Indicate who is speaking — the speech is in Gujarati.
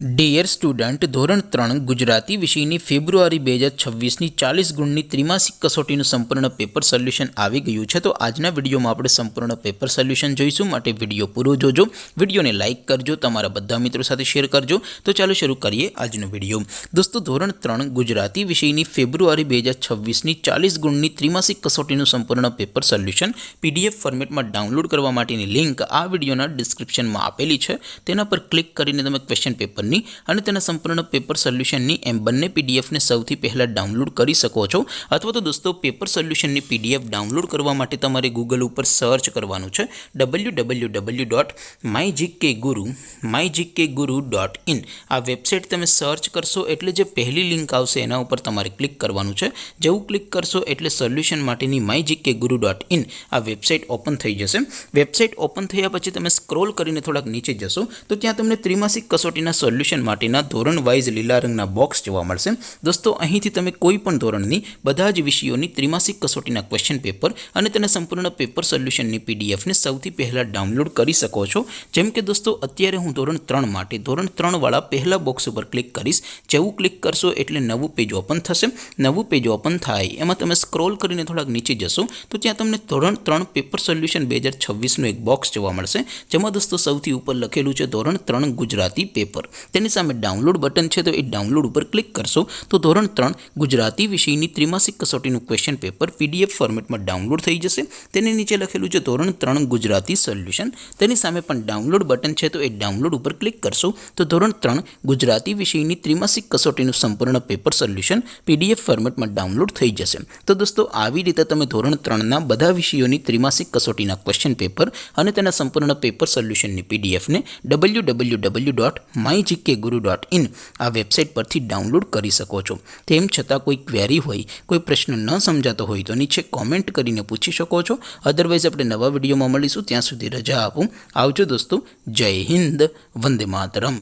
Speaker 1: ડિયર સ્ટુડન્ટ, ધોરણ 3 ગુજરાતી વિષયની ફેબ્રુઆરી 2026ની 40 ગુણની ત્રિમાસિક કસોટીનું સંપૂર્ણ પેપર સોલ્યુશન આવી ગયું છે। તો આજના વિડીયોમાં આપણે સંપૂર્ણ પેપર સોલ્યુશન જોઈશું, માટે વિડીયો પૂરો જોજો, વિડીયોને લાઇક કરજો, તમારા બધા મિત્રો સાથે શેર કરજો। તો ચાલો શરૂ કરીએ આજનો વિડીયો। દોસ્તો, ધોરણ 3 ગુજરાતી વિષયની ફેબ્રુઆરી 2026ની 40 ગુણની ત્રિમાસિક કસોટીનું સંપૂર્ણ પેપર સોલ્યુશન PDF ફોર્મેટમાં ડાઉનલોડ કરવા માટેની લિંક આ વિડીયોના ડિસ્ક્રિપ્શનમાં આપેલી છે। તેના પર ક્લિક કરીને તમે ક્વેશ્ચન પેપર અને તેના સંપૂર્ણ પેપર સોલ્યુશનની એમ બંને પીડીએફને સૌથી પહેલાં ડાઉનલોડ કરી શકો છો। અથવા તો દોસ્તો, પેપર સોલ્યુશનની પીડીએફ ડાઉનલોડ કરવા માટે તમારે ગૂગલ ઉપર સર્ચ કરવાનું છે www.mygkguru.in। આ વેબસાઇટ તમે સર્ચ કરશો એટલે જે પહેલી લિંક આવશે એના ઉપર તમારે ક્લિક કરવાનું છે। જેવું ક્લિક કરશો એટલે સોલ્યુશન માટેની mygkguru.in આ વેબસાઇટ ઓપન થઈ જશે। વેબસાઇટ ઓપન થયા પછી તમે સ્ક્રોલ કરીને થોડાક નીચે જશો તો ત્યાં તમને ત્રિમાસિક કસોટીના સોલ્યુશન માટેના ધોરણ વાઇઝ લીલા રંગના બોક્સ જોવા મળશે। દોસ્તો, અહીંથી તમે કોઈ પણ ધોરણની બધા જ વિષયોની ત્રિમાસિક કસોટીના ક્વેશ્ચન પેપર અને તેના સંપૂર્ણ પેપર સોલ્યુશનની પીડીએફને સૌથી પહેલાં ડાઉનલોડ કરી શકો છો। જેમ કે દોસ્તો, અત્યારે હું ધોરણ 3 માટે ધોરણ 3 વાળા પહેલા બોક્સ ઉપર ક્લિક કરીશ। જેવું ક્લિક કરશો એટલે નવું પેજ ઓપન થશે। નવું પેજ ઓપન થાય એમાં તમે સ્ક્રોલ કરીને થોડાક નીચે જશો તો ત્યાં તમને ધોરણ 3 પેપર સોલ્યુશન 2026નું એક બોક્સ જોવા મળશે, જેમાં દોસ્તો સૌથી ઉપર લખેલું છે ધોરણ 3 ગુજરાતી પેપર। તેની સામે ડાઉનલોડ બટન છે, તો એ ડાઉનલોડ ઉપર ક્લિક કરશો તો ધોરણ 3 ગુજરાતી વિષયની ત્રિમાસિક કસોટીનું ક્વેશ્ચન પેપર PDF ફોર્મેટમાં ડાઉનલોડ થઈ જશે। તેની નીચે લખેલું છે ધોરણ 3 ગુજરાતી સોલ્યુશન, તેની સામે પણ ડાઉનલોડ બટન છે, તો એ ડાઉનલોડ ઉપર ક્લિક કરશો તો ધોરણ 3 ગુજરાતી વિષયની ત્રિમાસિક કસોટીનું સંપૂર્ણ પેપર સોલ્યુશન PDF ફોર્મેટમાં ડાઉનલોડ થઈ જશે। તો દોસ્તો, આવી રીતે તમે ધોરણ 3ના બધા વિષયોની ત્રિમાસિક કસોટીના ક્વેશ્ચન પેપર અને તેના સંપૂર્ણ પેપર સોલ્યુશનની પીડીએફને www.mygkguru.in આ વેબસાઇટ પરથી ડાઉનલોડ કરી શકો છો। તેમ છતાં કોઈ ક્વેરી હોય, કોઈ પ્રશ્ન ન સમજાતો હોય તો નીચે કોમેન્ટ કરીને પૂછી શકો છો। અદરવાઇઝ આપણે નવા વિડીયોમાં મળીશું, ત્યાં સુધી રજા આપો। આવજો દોસ્તો, જય હિન્દ, વંદે માતરમ।